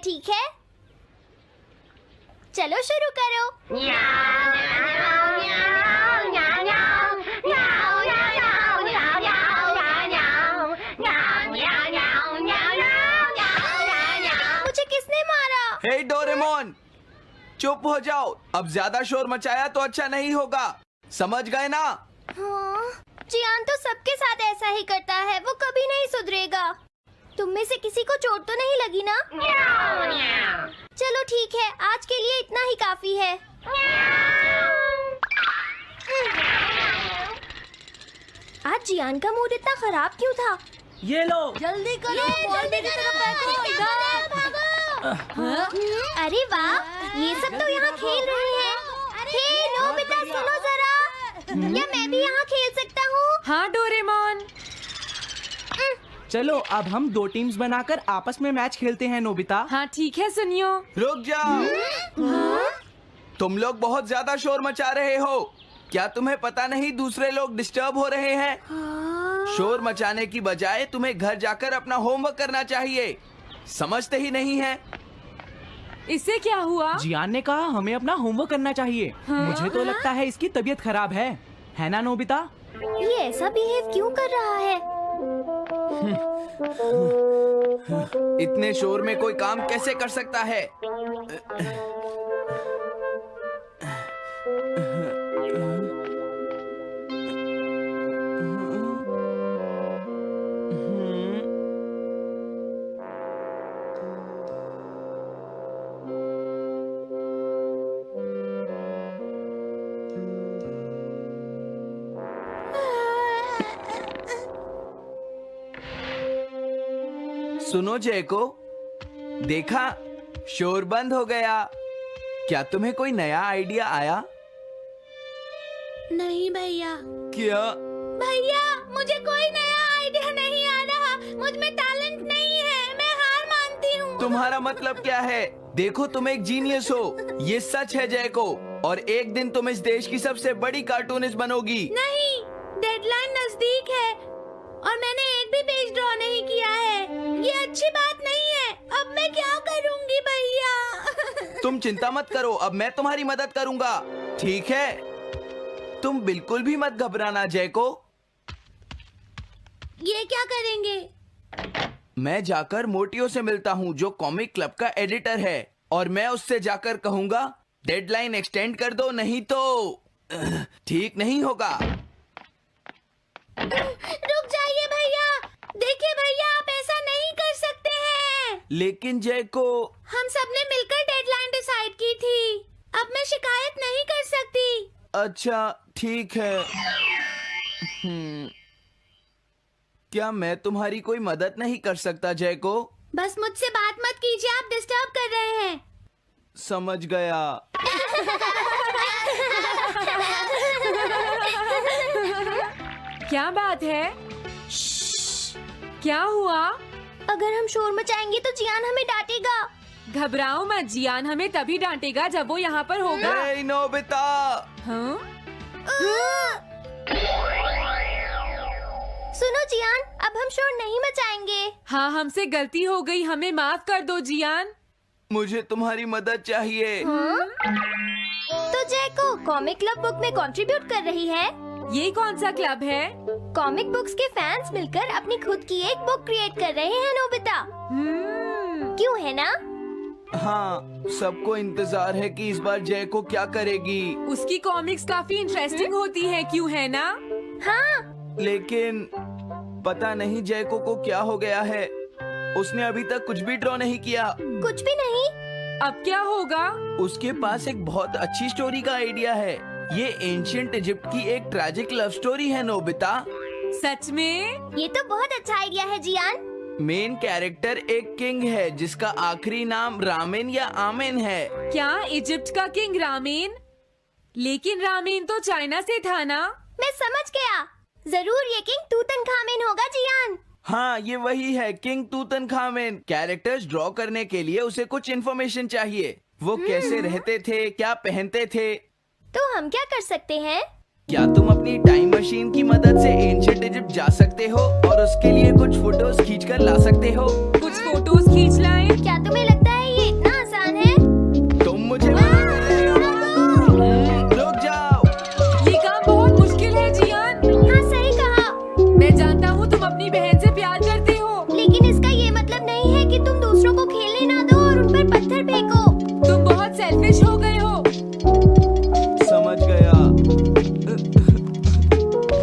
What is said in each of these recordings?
ठीक है? चलो शुरू करो। मुझे किसने मारा? हे डोरेमोन, चुप हो जाओ। अब ज्यादा शोर मचाया तो अच्छा नहीं होगा, समझ गए ना? हाँ, जियान तो सबके साथ ऐसा ही करता है, वो कभी नहीं सुधरेगा। तुम में से किसी को चोट तो नहीं लगी ना? चलो ठीक है, आज के लिए इतना ही काफी है। आज जियान का मूड इतना खराब क्यों था? ये लो। जल्दी करो, बॉल की तरफ भागो। अरे वाह, ये सब तो यहाँ खेल रहे हैं। हे नोबिता, सुनो जरा, क्या मैं भी यहाँ खेल सकता हूँ? हाँ डोरेमोन। चलो अब हम 2 टीम्स बनाकर आपस में मैच खेलते हैं नोबिता। हाँ ठीक है सुनियो। रुक जाओ। तुम लोग बहुत ज्यादा शोर मचा रहे हो। क्या तुम्हें पता नहीं दूसरे लोग डिस्टर्ब हो रहे हैं? शोर मचाने की बजाय तुम्हें घर जाकर अपना होमवर्क करना चाहिए। समझते ही नहीं है। इससे क्या हुआ? जियान ने कहा हमें अपना होमवर्क करना चाहिए। मुझे तो लगता है इसकी तबीयत खराब है ना नोबिता? ये ऐसा बिहेव क्यों कर रहा है? इतने शोर में कोई काम कैसे कर सकता है? सुनो जैको, देखा, शोर बंद हो गया। क्या तुम्हें कोई नया आइडिया आया? नहीं भैया। क्या? भैया, मुझे कोई नया आइडिया नहीं आ रहा। मुझ में टैलेंट नहीं है, मैं हार मानती हूँ। तुम्हारा मतलब क्या है? देखो, तुम एक जीनियस हो, ये सच है जैको। और एक दिन तुम इस देश की सबसे बड़ी कार्टूनिस्ट बनोगी। नहीं, डेडलाइन नजदीक है और मैंने एक भी पेज ड्रॉ नहीं किया है। ये अच्छी बात नहीं है। अब मैं क्या करूंगी भैया? तुम चिंता मत करो, अब मैं तुम्हारी मदद करूंगा, ठीक है? तुम बिल्कुल भी मत घबराना जैको। ये क्या करेंगे? मैं जाकर मोटियो से मिलता हूँ, जो कॉमिक क्लब का एडिटर है, और मैं उससे जाकर कहूंगा डेडलाइन एक्सटेंड कर दो, नहीं तो ठीक नहीं होगा। रुक जाइए भैया। देखिए भैया, आप ऐसा नहीं कर सकते हैं। लेकिन जैको, हम सबने मिलकर डेडलाइन डिसाइड की थी। अब मैं शिकायत नहीं कर सकती। अच्छा ठीक है। क्या मैं तुम्हारी कोई मदद नहीं कर सकता जैको? बस मुझसे बात मत कीजिए, आप डिस्टर्ब कर रहे हैं। समझ गया। क्या बात है? क्या हुआ? अगर हम शोर मचाएंगे तो जियान हमें डांटेगा। घबराओ मत, जियान हमें तभी डांटेगा जब वो यहाँ पर होगा। हे नोबिता। हाँ? सुनो जियान, अब हम शोर नहीं मचाएंगे। हाँ, हमसे गलती हो गई, हमें माफ कर दो जियान। मुझे तुम्हारी मदद चाहिए। तो जैको कॉमिक क्लब बुक में कंट्रीब्यूट कर रही है। ये कौन सा क्लब है? कॉमिक बुक्स के फैंस मिलकर अपनी खुद की एक बुक क्रिएट कर रहे हैं नोबिता। क्यों है ना? हाँ, सबको इंतजार है कि इस बार जैको क्या करेगी। उसकी कॉमिक्स काफी इंटरेस्टिंग होती है, क्यों है ना? हाँ। लेकिन पता नहीं जैको को क्या हो गया है। उसने अभी तक कुछ भी ड्रॉ नहीं किया। कुछ भी नहीं? अब क्या होगा? उसके पास एक बहुत अच्छी स्टोरी का आइडिया है। ये एंशिएंट इजिप्ट की एक ट्रैजिक लव स्टोरी है नोबिता। सच में? ये तो बहुत अच्छा आइडिया है जियान। मेन कैरेक्टर एक किंग है जिसका आखिरी नाम रामेन या आमेन है। क्या इजिप्ट का किंग रामेन? लेकिन रामेन तो चाइना से था ना? मैं समझ गया, जरूर ये किंग तूतनखामेन होगा जियान। हाँ, ये वही है, किंग तूतनखामेन। कैरेक्टर्स ड्रॉ करने के लिए उसे कुछ इन्फॉर्मेशन चाहिए। वो कैसे रहते थे, क्या पहनते थे। तो हम क्या कर सकते हैं? क्या तुम अपनी टाइम मशीन की मदद से एंशिएंट इजिप्ट जा सकते हो और उसके लिए कुछ फोटोज खींच कर ला सकते हो? कुछ फोटोज खींच लाएं? क्या तुम्हें लगता है ये उन पर पत्थर फेंको। तुम बहुत सेल्फिश हो गए हो। समझ गया।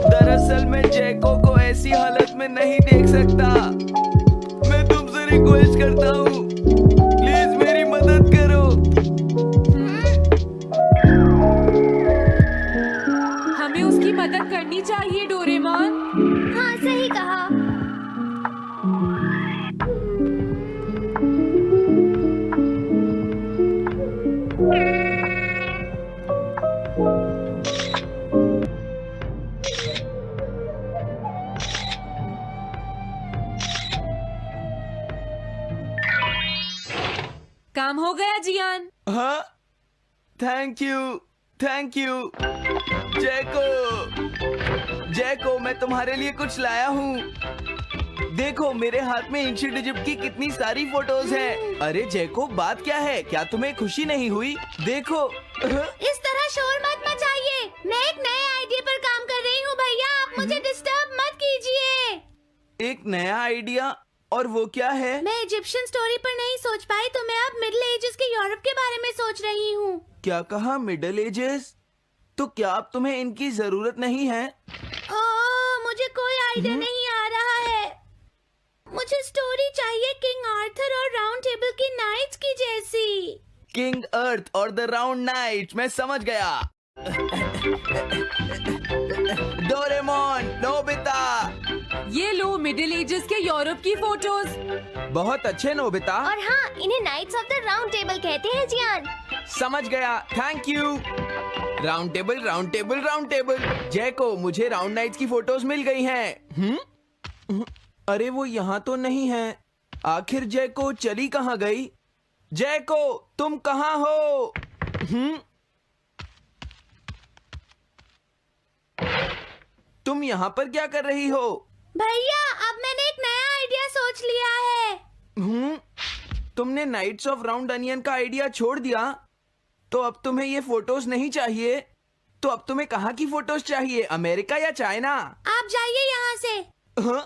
दरअसल मैं जैको को ऐसी हालत में नहीं देख सकता। मैं तुमसे रिक्वेस्ट करता हूँ, प्लीज मेरी मदद करो। हमें उसकी मदद करनी चाहिए डोरेमोन। हाँ सही कहा। काम हो गया जियान। हाँ, थैंक यू जैको। जैको, मैं तुम्हारे लिए कुछ लाया हूँ। देखो मेरे हाथ में एंशिएंट इजिप्ट की कितनी सारी फोटोज हैं। अरे जैको, बात क्या है? क्या तुम्हें खुशी नहीं हुई? देखो। इस तरह शोर मत मचाइए। मैं एक नए आइडिया पर काम कर रही हूँ भैया, आप मुझे डिस्टर्ब मत कीजिए। एक नया आइडिया? और वो क्या है? मैं इजिप्शियन स्टोरी पर नहीं सोच पाई तो मैं अब मिडिल एजेस के यूरोप के बारे में सोच रही हूँ। क्या कहा? Middle ages? तो क्या अब तुम्हें इनकी जरूरत नहीं है? मुझे कोई आइडिया नहीं आ रहा है। मुझे स्टोरी चाहिए किंग आर्थर और राउंड टेबल की नाइट्स की जैसी। किंग अर्थ और द राउंड नाइट, मैं समझ गया। Doraemon, Nobita. ये लो मिडिल एजेस के यूरोप की फोटोज। बहुत अच्छे नोबिता। और हाँ, इन्हें knights of the round table कहते हैं जियान। समझ गया, thank you. Round table, round table, round table. जैको, मुझे राउंड नाइट्स की फोटोज मिल गई हैं। अरे वो यहाँ तो नहीं है। आखिर जैको चली कहाँ गई? जैको, तुम कहाँ हो? तुम यहाँ पर क्या कर रही हो? भैया, अब मैंने एक नया आइडिया सोच लिया है। तुमने नाइट्स ऑफ राउंड अनियन का आइडिया छोड़ दिया? तो अब तुम्हें ये फोटोज नहीं चाहिए? तो अब तुम्हें कहाँ की फोटोज चाहिए? अमेरिका या चाइना? आप जाइए यहाँ से। हाँ?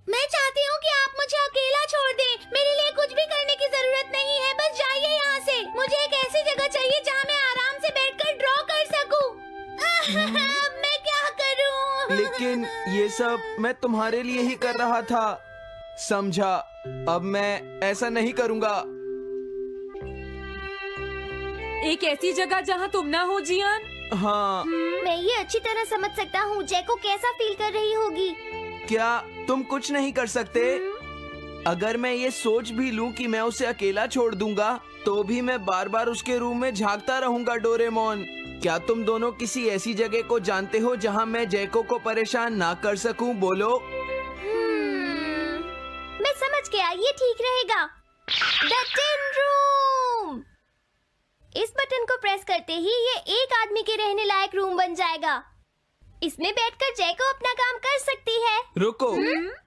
मैं चाहती हूँ कि आप मुझे अकेला छोड़ दें। मेरे लिए कुछ भी करने की जरूरत नहीं है, बस जाइए यहाँ से। मुझे एक ऐसी जगह चाहिए जहाँ मैं आराम से बैठकर ड्रॉ कर सकूं। अब मैं क्या करूँ? लेकिन ये सब मैं तुम्हारे लिए ही कर रहा था, समझा? अब मैं ऐसा नहीं करूँगा। एक ऐसी जगह जहाँ तुम ना हो जियान। हाँ। मैं ये अच्छी तरह समझ सकता हूँ जैको कैसा फील कर रही होगी। क्या तुम कुछ नहीं कर सकते? अगर मैं ये सोच भी लूं कि मैं उसे अकेला छोड़ दूंगा, तो भी मैं बार बार उसके रूम में झांकता रहूंगा। डोरेमोन, क्या तुम दोनों किसी ऐसी जगह को जानते हो जहां मैं जैको को परेशान ना कर सकूं? बोलो। मैं समझ गया, ये ठीक रहेगा। The tin room. इस बटन को प्रेस करते ही ये एक आदमी के रहने लायक रूम बन जाएगा। इसमें बैठकर जैको अपना काम कर सकती है। रुको,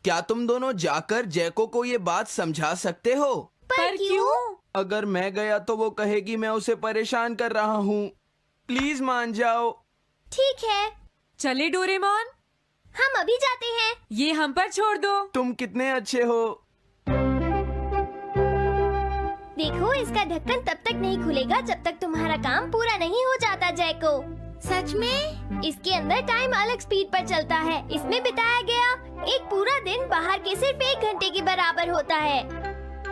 क्या तुम दोनों जाकर जैको को ये बात समझा सकते हो? पर क्यों? अगर मैं गया तो वो कहेगी मैं उसे परेशान कर रहा हूँ। प्लीज मान जाओ। ठीक है, चले डोरेमोन, हम अभी जाते हैं। ये हम पर छोड़ दो। तुम कितने अच्छे हो। देखो, इसका ढक्कन तब तक नहीं खुलेगा जब तक तुम्हारा काम पूरा नहीं हो जाता जैको। सच में? इसके अंदर टाइम अलग स्पीड पर चलता है। इसमें बिताया गया एक पूरा दिन बाहर के सिर्फ 1 घंटे के बराबर होता है।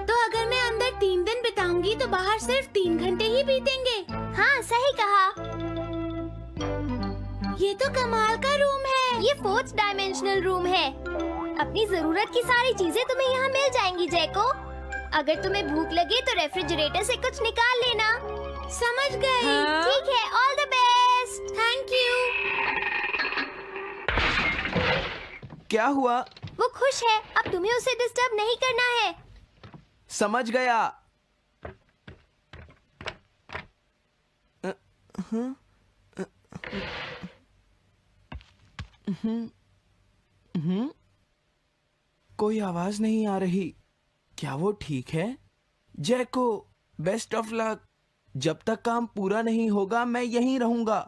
तो अगर मैं अंदर 3 दिन बिताऊंगी तो बाहर सिर्फ 3 घंटे ही बीतेंगे। हाँ, सही कहा। ये तो कमाल का रूम है। ये 4th डायमेंशनल रूम है। अपनी जरूरत की सारी चीजें तुम्हें यहाँ मिल जाएंगी जैको। अगर तुम्हें भूख लगे तो रेफ्रिजरेटर से कुछ निकाल लेना। समझ गई। हाँ? ठीक है, all the best. Thank you. क्या हुआ? वो खुश है, अब तुम्हें उसे डिस्टर्ब नहीं करना है। समझ गया। कोई आवाज नहीं आ रही। क्या वो ठीक है? जैको, बेस्ट ऑफ लक। जब तक काम पूरा नहीं होगा मैं यहीं रहूंगा।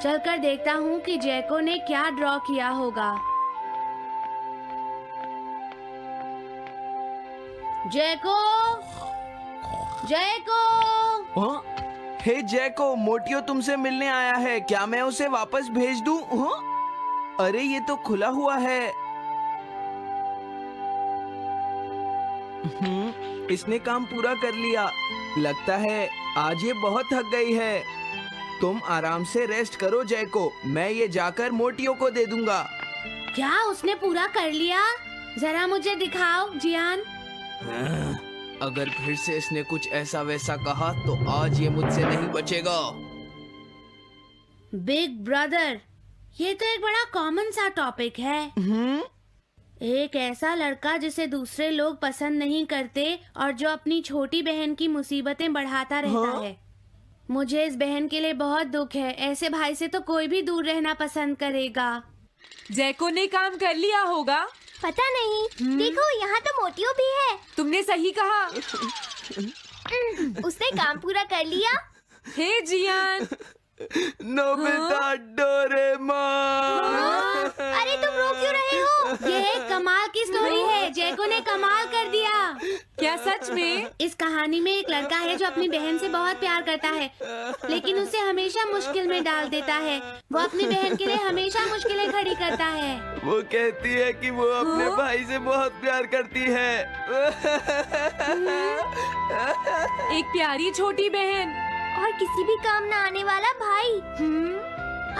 चलकर देखता हूँ कि जैको ने क्या ड्रॉ किया होगा। जैको, जैको। हाँ? हे जैको, मोटियो तुमसे मिलने आया है। क्या मैं उसे वापस भेज दूं? हाँ? अरे ये तो खुला हुआ है। इसने काम पूरा कर लिया। लगता है आज ये बहुत थक गई है। तुम आराम से रेस्ट करो जैको, मैं ये जाकर मोटियो को दे दूंगा। क्या उसने पूरा कर लिया? जरा मुझे दिखाओ जियान। अगर फिर से इसने कुछ ऐसा वैसा कहा तो आज ये मुझसे नहीं बचेगा। बिग ब्रदर, ये तो एक बड़ा कॉमन सा टॉपिक है। एक ऐसा लड़का जिसे दूसरे लोग पसंद नहीं करते और जो अपनी छोटी बहन की मुसीबतें बढ़ाता रहता है। मुझे इस बहन के लिए बहुत दुख है। ऐसे भाई से तो कोई भी दूर रहना पसंद करेगा। जैको ने काम कर लिया होगा। पता नहीं। देखो यहाँ तो मोटियो भी है। तुमने सही कहा। उसने काम पूरा कर लिया। Hey Gian. Nobita, Doraemon. अरे तुम रो क्यों रहे हो? ये एक कमाल की स्टोरी है। जैको ने कमाल कर दिया। क्या सच में? इस कहानी में एक लड़का है जो अपनी बहन से बहुत प्यार करता है, लेकिन उसे हमेशा मुश्किल में डाल देता है। वो अपनी बहन के लिए हमेशा मुश्किलें खड़ी करता है। वो कहती है कि वो अपने भाई से बहुत प्यार करती है। एक प्यारी छोटी बहन और किसी भी काम न आने वाला भाई।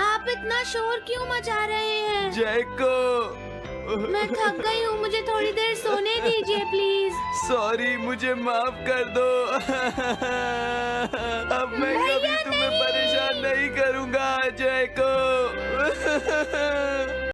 आप इतना शोर क्यों मचा रहे हैं? जैको, मैं थक गई हूँ, मुझे थोड़ी देर सोने दीजिए प्लीज। सॉरी, मुझे माफ कर दो। अब मैं कभी तुम्हें परेशान नहीं करूँगा जैको।